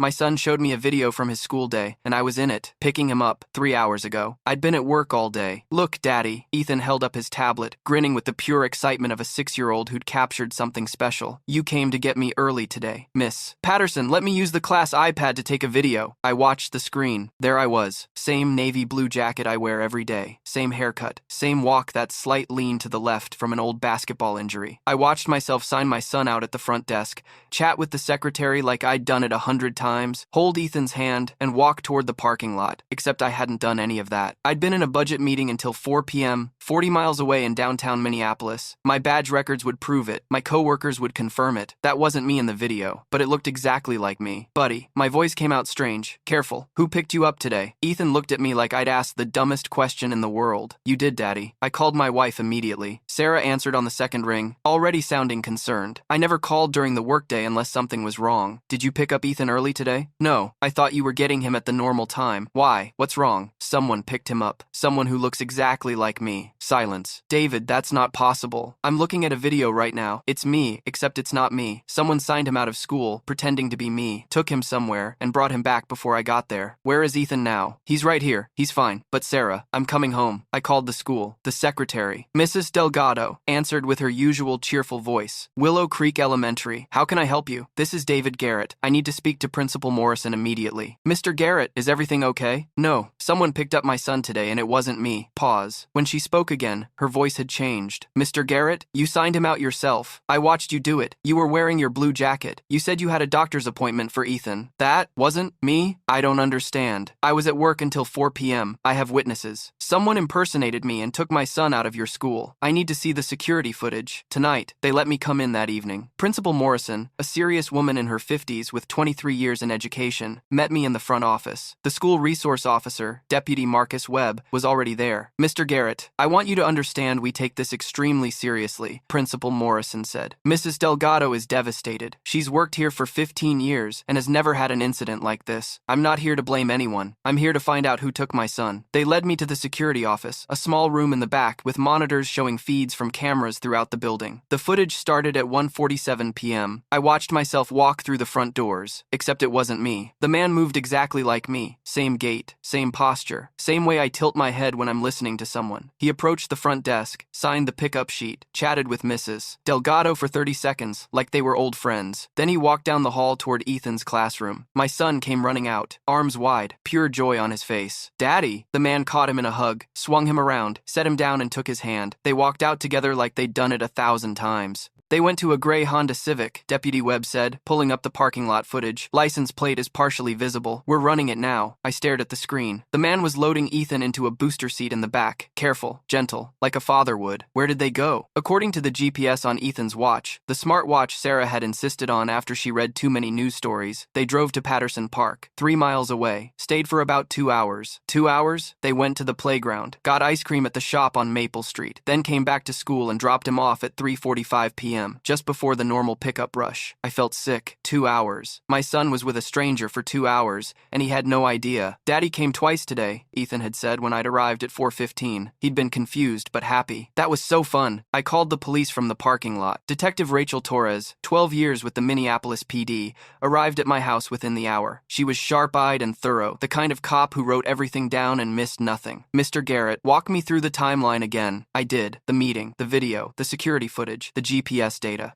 My son showed me a video from his school day, and I was in it, picking him up 3 hours ago. I'd been at work all day. Look, Daddy. Ethan held up his tablet, grinning with the pure excitement of a 6-year-old who'd captured something special. You came to get me early today, Miss Patterson. Let me use the class iPad to take a video. I watched the screen. There I was. Same navy blue jacket I wear every day. Same haircut. Same walk, that slight lean to the left from an old basketball injury. I watched myself sign my son out at the front desk, chat with the secretary like I'd done it 100 times, hold Ethan's hand, and walk toward the parking lot, except I hadn't done any of that. I'd been in a budget meeting until 4 p.m., 40 miles away in downtown Minneapolis. My badge records would prove it. My coworkers would confirm it. That wasn't me in the video, but it looked exactly like me. Buddy, my voice came out strange. Careful. Who picked you up today? Ethan looked at me like I'd asked the dumbest question in the world. You did, Daddy. I called my wife immediately. Sarah answered on the second ring, already sounding concerned. I never called during the workday unless something was wrong. Did you pick up Ethan early today? No. I thought you were getting him at the normal time. Why? What's wrong? Someone picked him up. Someone who looks exactly like me. Silence. David, that's not possible. I'm looking at a video right now. It's me, except it's not me. Someone signed him out of school, pretending to be me, took him somewhere, and brought him back before I got there. Where is Ethan now? He's right here. He's fine. But Sarah, I'm coming home. I called the school. The secretary, Mrs. Delgado, answered with her usual cheerful voice. Willow Creek Elementary. How can I help you? This is David Garrett. I need to speak to Principal Morrison immediately. Mr. Garrett, is everything okay? No. Someone picked up my son today and it wasn't me. Pause. When she spoke again, her voice had changed. Mr. Garrett, you signed him out yourself. I watched you do it. You were wearing your blue jacket. You said you had a doctor's appointment for Ethan. That wasn't me? I don't understand. I was at work until 4 p.m. I have witnesses. Someone impersonated me and took my son out of your school. I need to see the security footage. Tonight, they let me come in that evening. Principal Morrison, a serious woman in her 50s with 23 years in education, met me in the front office. The school resource officer, Deputy Marcus Webb, was already there. Mr. Garrett, I want you to understand we take this extremely seriously, Principal Morrison said. Mrs. Delgado is devastated. She's worked here for 15 years and has never had an incident like this. I'm not here to blame anyone. I'm here to find out who took my son. They led me to the security office, a small room in the back with monitors showing feeds from cameras throughout the building. The footage started at 1:47 p.m. I watched myself walk through the front doors, except it wasn't me. The man moved exactly like me. Same gait, same posture, same way I tilt my head when I'm listening to someone. He approached the front desk, signed the pickup sheet, chatted with Mrs. Delgado for 30 seconds, like they were old friends. Then he walked down the hall toward Ethan's classroom. My son came running out, arms wide, pure joy on his face. Daddy! The man caught him in a hug, swung him around, set him down and took his hand. They walked out together like they'd done it 1,000 times. They went to a gray Honda Civic, Deputy Webb said, pulling up the parking lot footage. License plate is partially visible. We're running it now. I stared at the screen. The man was loading Ethan into a booster seat in the back. Careful, gentle, like a father would. Where did they go? According to the GPS on Ethan's watch, the smartwatch Sarah had insisted on after she read too many news stories, they drove to Patterson Park, 3 miles away, stayed for about 2 hours. 2 hours? They went to the playground, got ice cream at the shop on Maple Street, then came back to school and dropped him off at 3:45 p.m. Just before the normal pickup rush. I felt sick. 2 hours. My son was with a stranger for 2 hours, and he had no idea. Daddy came twice today, Ethan had said when I'd arrived at 4:15. He'd been confused but happy. That was so fun. I called the police from the parking lot. Detective Rachel Torres, 12 years with the Minneapolis PD, arrived at my house within the hour. She was sharp-eyed and thorough, the kind of cop who wrote everything down and missed nothing. Mr. Garrett, walk me through the timeline again. I did. The meeting, the video, the security footage, the GPS data.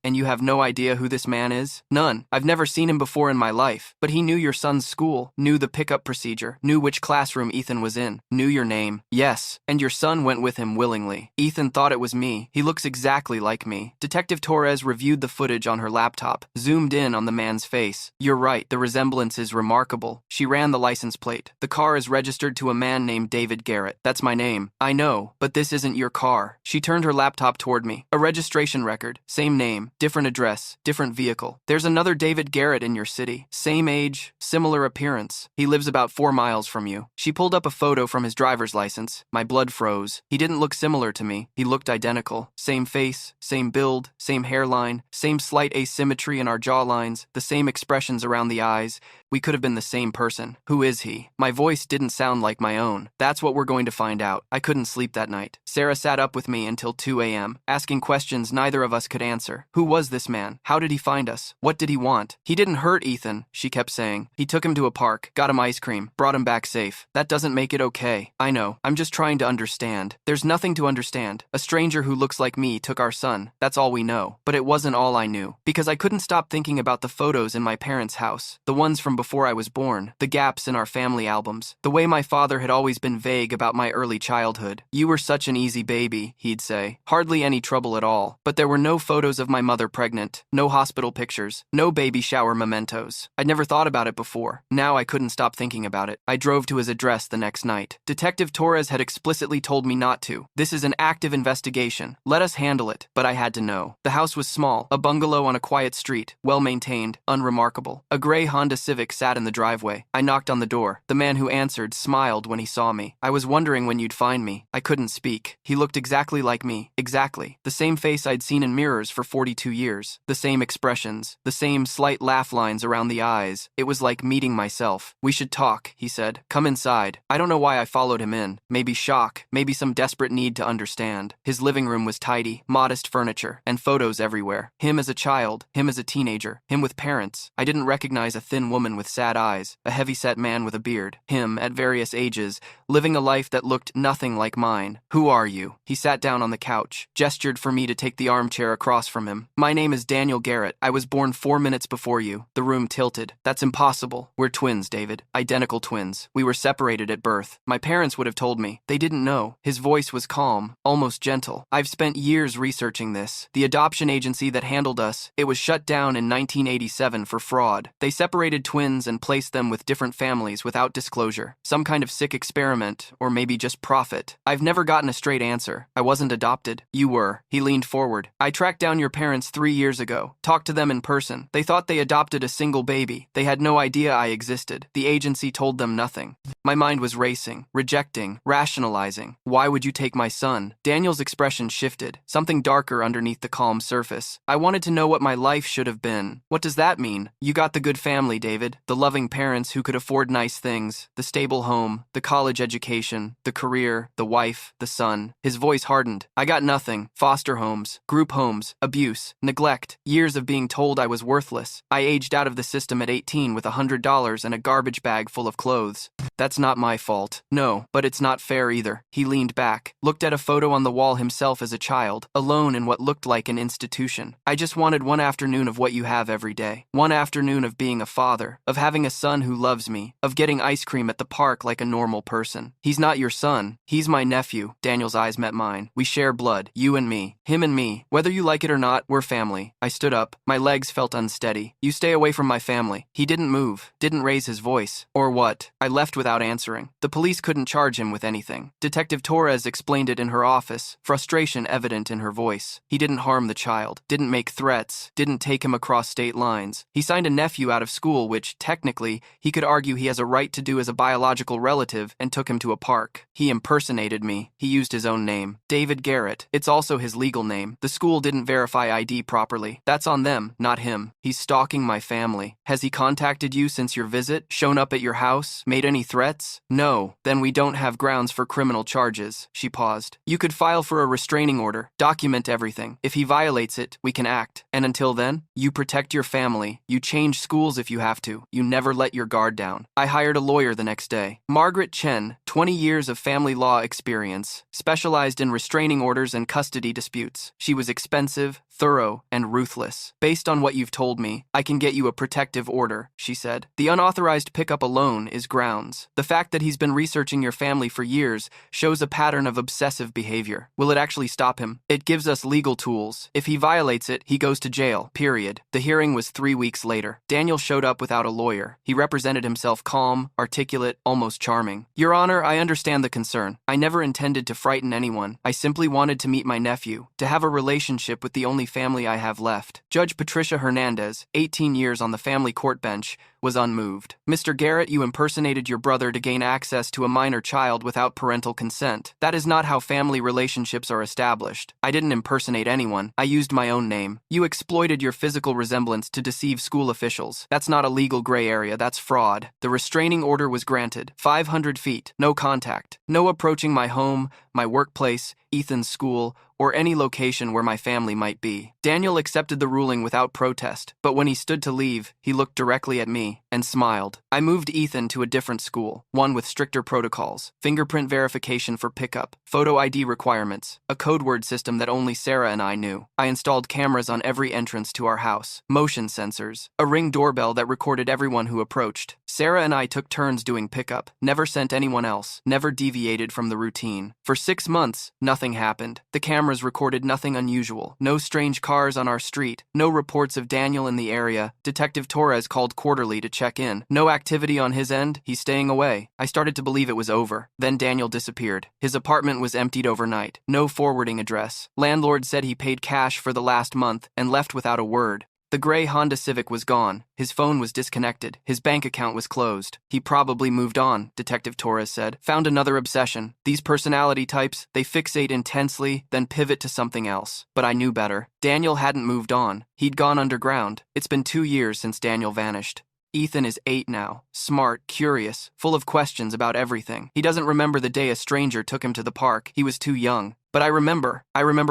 And you have no idea who this man is? None. I've never seen him before in my life. But he knew your son's school, knew the pickup procedure, knew which classroom Ethan was in, knew your name. Yes. And your son went with him willingly. Ethan thought it was me. He looks exactly like me. Detective Torres reviewed the footage on her laptop, zoomed in on the man's face. You're right, the resemblance is remarkable. She ran the license plate. The car is registered to a man named David Garrett. That's my name. I know, but this isn't your car. She turned her laptop toward me. A registration record. Same name. Different address, different vehicle. There's another David Garrett in your city. Same age, similar appearance. He lives about 4 miles from you. She pulled up a photo from his driver's license. My blood froze. He didn't look similar to me. He looked identical. Same face, same build, same hairline, same slight asymmetry in our jawlines, the same expressions around the eyes. We could have been the same person. Who is he? My voice didn't sound like my own. That's what we're going to find out. I couldn't sleep that night. Sarah sat up with me until 2 a.m., asking questions neither of us could answer. Who was this man? How did he find us? What did he want? He didn't hurt Ethan, she kept saying. He took him to a park, got him ice cream, brought him back safe. That doesn't make it okay. I know. I'm just trying to understand. There's nothing to understand. A stranger who looks like me took our son. That's all we know. But it wasn't all I knew. Because I couldn't stop thinking about the photos in my parents' house. The ones from before I was born. The gaps in our family albums. The way my father had always been vague about my early childhood. You were such an easy baby, he'd say. Hardly any trouble at all. But there were no photos of my mother pregnant. No hospital pictures. No baby shower mementos. I'd never thought about it before. Now I couldn't stop thinking about it. I drove to his address the next night. Detective Torres had explicitly told me not to. This is an active investigation. Let us handle it. But I had to know. The house was small, a bungalow on a quiet street, well-maintained, unremarkable. A gray Honda Civic sat in the driveway. I knocked on the door. The man who answered smiled when he saw me. I was wondering when you'd find me. I couldn't speak. He looked exactly like me. Exactly. The same face I'd seen in mirrors for 42 years. The same expressions. The same slight laugh lines around the eyes. It was like meeting myself. We should talk, he said. Come inside. I don't know why I followed him in. Maybe shock. Maybe some desperate need to understand. His living room was tidy, modest furniture, and photos everywhere. Him as a child, him as a teenager, him with parents. I didn't recognize a thin woman with sad eyes, a heavy-set man with a beard. Him, at various ages, living a life that looked nothing like mine. Who are you? He sat down on the couch, gestured for me to take the armchair across from him. My name is Daniel Garrett. I was born 4 minutes before you. The room tilted. That's impossible. We're twins, David. Identical twins. We were separated at birth. My parents would have told me. They didn't know. His voice was calm, almost gentle. I've spent years researching this. The adoption agency that handled us, it was shut down in 1987 for fraud. They separated twins and placed them with different families without disclosure. Some kind of sick experiment, or maybe just profit. I've never gotten a straight answer. I wasn't adopted. You were. He leaned forward. I tracked down your parents 3 years ago. Talked to them in person. They thought they adopted a single baby. They had no idea I existed. The agency told them nothing. My mind was racing, rejecting, rationalizing. Why would you take my son? Daniel's expression shifted, something darker underneath the calm surface. I wanted to know what my life should have been. What does that mean? You got the good family, David. The loving parents who could afford nice things. The stable home. The college education. The career. The wife. The son. His voice hardened. I got nothing. Foster homes. Group homes. Abuse. Neglect. Years of being told I was worthless. I aged out of the system at 18 with $100 and a garbage bag full of clothes. That's not my fault. No, but it's not fair either. He leaned back, looked at a photo on the wall himself as a child, alone in what looked like an institution. I just wanted one afternoon of what you have every day. One afternoon of being a father, of having a son who loves me, of getting ice cream at the park like a normal person. He's not your son. He's my nephew. Daniel's eyes met mine. We share blood, you and me. Him and me. Whether you like it or not, we're family. I stood up. My legs felt unsteady. You stay away from my family. He didn't move, didn't raise his voice. Or what? I left without answering. The police couldn't charge him with anything. Detective Torres explained it in her office, frustration evident in her voice. He didn't harm the child, didn't make threats, didn't take him across state lines. He signed a nephew out of school, which, technically, he could argue he has a right to do as a biological relative, and took him to a park. He impersonated me. He used his own name. David Garrett. It's also his legal name. The school didn't verify ID properly. That's on them, not him. He's stalking my family. Has he contacted you since your visit? Shown up at your house? Made any threats? No. Then we don't have grounds for criminal charges. She paused. You could file for a restraining order. Document everything. If he violates it, we can act. And until then, you protect your family. You change schools if you have to. You never let your guard down. I hired a lawyer the next day. Margaret Chen, 20 years of family law experience, specialized in restraining orders and custody disputes. She was expensive, thorough, and ruthless. Based on what you've told me, I can get you a protective order, she said. The unauthorized pickup alone is grounds. The fact that he's been researching your family for years shows a pattern of obsessive behavior. Will it actually stop him? It gives us legal tools. If he violates it, he goes to jail, period. The hearing was 3 weeks later. Daniel showed up without a lawyer. He represented himself calm, articulate, almost charming. Your Honor, I understand the concern. I never intended to frighten anyone. I simply wanted to meet my nephew, to have a relationship with the only only family I have left. Judge Patricia Hernandez, 18 years on the family court bench, was unmoved. Mr. Garrett, you impersonated your brother to gain access to a minor child without parental consent. That is not how family relationships are established. I didn't impersonate anyone. I used my own name. You exploited your physical resemblance to deceive school officials. That's not a legal gray area, that's fraud. The restraining order was granted. 500 feet, no contact, no approaching my home, my workplace, Ethan's school, or any location where my family might be. Daniel accepted the ruling without protest, but when he stood to leave, he looked directly at me and smiled. I moved Ethan to a different school, one with stricter protocols, fingerprint verification for pickup, photo ID requirements, a code word system that only Sarah and I knew. I installed cameras on every entrance to our house, motion sensors, a Ring doorbell that recorded everyone who approached. Sarah and I took turns doing pickup, never sent anyone else, never deviated from the routine. For 6 months, nothing happened. The cameras recorded nothing unusual, no strange cars on our street, no reports of Daniel in the area. Detective Torres called quarterly to check in. No activity on his end, he's staying away. I started to believe it was over. Then Daniel disappeared. His apartment was emptied overnight, no forwarding address. Landlord said he paid cash for the last month and left without a word. The gray Honda Civic was gone. His phone was disconnected. His bank account was closed. He probably moved on, Detective Torres said. Found another obsession. These personality types, they fixate intensely, then pivot to something else. But I knew better. Daniel hadn't moved on. He'd gone underground. It's been 2 years since Daniel vanished. Ethan is 8 now, smart, curious, full of questions about everything. He doesn't remember the day a stranger took him to the park. He was too young. But I remember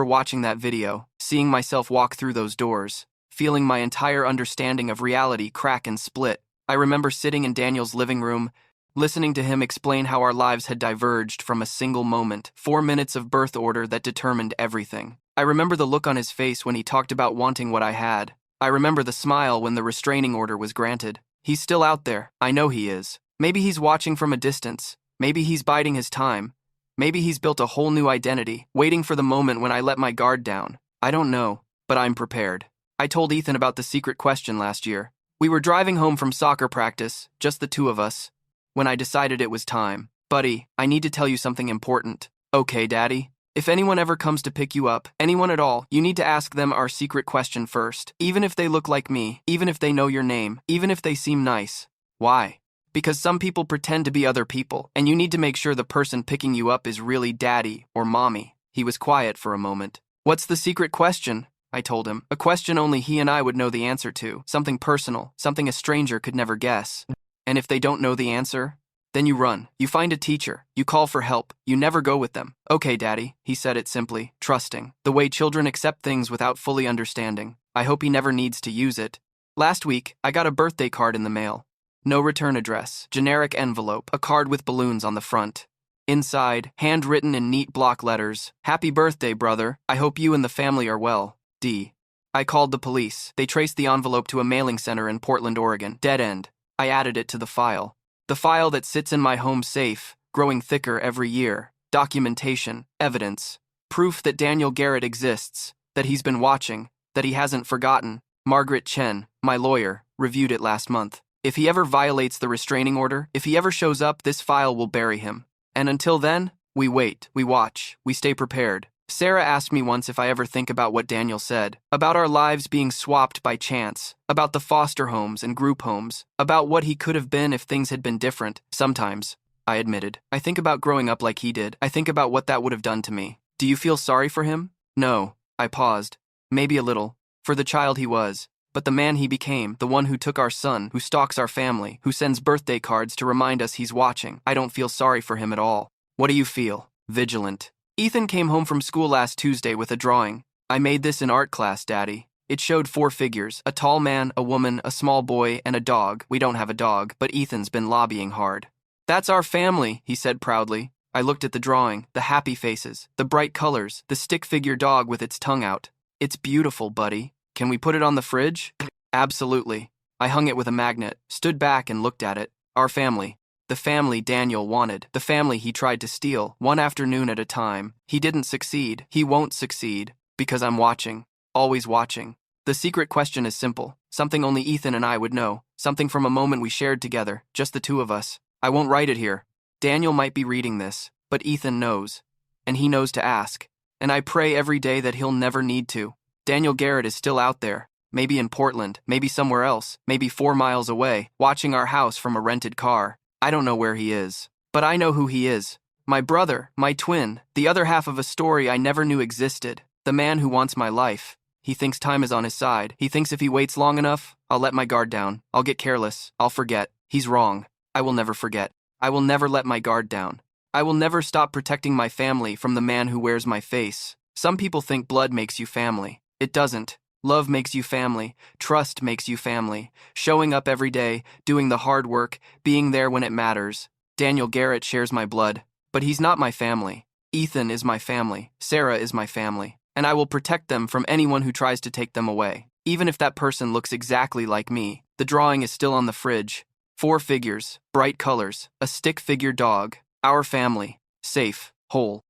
watching that video, seeing myself walk through those doors, feeling my entire understanding of reality crack and split. I remember sitting in Daniel's living room, listening to him explain how our lives had diverged from a single moment, 4 minutes of birth order that determined everything. I remember the look on his face when he talked about wanting what I had. I remember the smile when the restraining order was granted. He's still out there. I know he is. Maybe he's watching from a distance. Maybe he's biding his time. Maybe he's built a whole new identity, waiting for the moment when I let my guard down. I don't know, but I'm prepared. I told Ethan about the secret question last year. We were driving home from soccer practice, just the two of us, when I decided it was time. Buddy, I need to tell you something important. Okay, Daddy? If anyone ever comes to pick you up, anyone at all, you need to ask them our secret question first. Even if they look like me, even if they know your name, even if they seem nice. Why? Because some people pretend to be other people, and you need to make sure the person picking you up is really Daddy or Mommy. He was quiet for a moment. What's the secret question? I told him. A question only he and I would know the answer to. Something personal, something a stranger could never guess. And if they don't know the answer, then you run. You find a teacher. You call for help. You never go with them. Okay, Daddy, he said it simply, trusting. The way children accept things without fully understanding. I hope he never needs to use it. Last week, I got a birthday card in the mail. No return address. Generic envelope. A card with balloons on the front. Inside, handwritten in neat block letters. Happy birthday, brother. I hope you and the family are well. D. I called the police. They traced the envelope to a mailing center in Portland, Oregon. Dead end. I added it to the file. The file that sits in my home safe, growing thicker every year. Documentation, evidence, proof that Daniel Garrett exists, that he's been watching, that he hasn't forgotten. Margaret Chen, my lawyer, reviewed it last month. If he ever violates the restraining order, if he ever shows up, this file will bury him. And until then, we wait, we watch, we stay prepared. Sarah asked me once if I ever think about what Daniel said, about our lives being swapped by chance, about the foster homes and group homes, about what he could have been if things had been different. Sometimes, I admitted, I think about growing up like he did. I think about what that would have done to me. Do you feel sorry for him? No. I paused. Maybe a little. For the child he was. But the man he became, the one who took our son, who stalks our family, who sends birthday cards to remind us he's watching, I don't feel sorry for him at all. What do you feel? Vigilant. Ethan came home from school last Tuesday with a drawing. I made this in art class, Daddy. It showed 4 figures, a tall man, a woman, a small boy, and a dog. We don't have a dog, but Ethan's been lobbying hard. That's our family, he said proudly. I looked at the drawing, the happy faces, the bright colors, the stick figure dog with its tongue out. It's beautiful, buddy. Can we put it on the fridge? Absolutely. I hung it with a magnet, stood back and looked at it. Our family. The family Daniel wanted. The family he tried to steal, one afternoon at a time. He didn't succeed. He won't succeed. Because I'm watching. Always watching. The secret question is simple. Something only Ethan and I would know. Something from a moment we shared together. Just the two of us. I won't write it here. Daniel might be reading this, but Ethan knows. And he knows to ask. And I pray every day that he'll never need to. Daniel Garrett is still out there, maybe in Portland, maybe somewhere else, maybe 4 miles away, watching our house from a rented car. I don't know where he is. But I know who he is. My brother, my twin, the other half of a story I never knew existed. The man who wants my life. He thinks time is on his side. He thinks if he waits long enough, I'll let my guard down. I'll get careless. I'll forget. He's wrong. I will never forget. I will never let my guard down. I will never stop protecting my family from the man who wears my face. Some people think blood makes you family. It doesn't. Love makes you family. Trust makes you family. Showing up every day, doing the hard work, being there when it matters. Daniel Garrett shares my blood, but he's not my family. Ethan is my family. Sarah is my family. And I will protect them from anyone who tries to take them away. Even if that person looks exactly like me. The drawing is still on the fridge. 4 figures, bright colors, a stick figure dog. Our family. Safe, whole,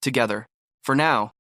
together. For now,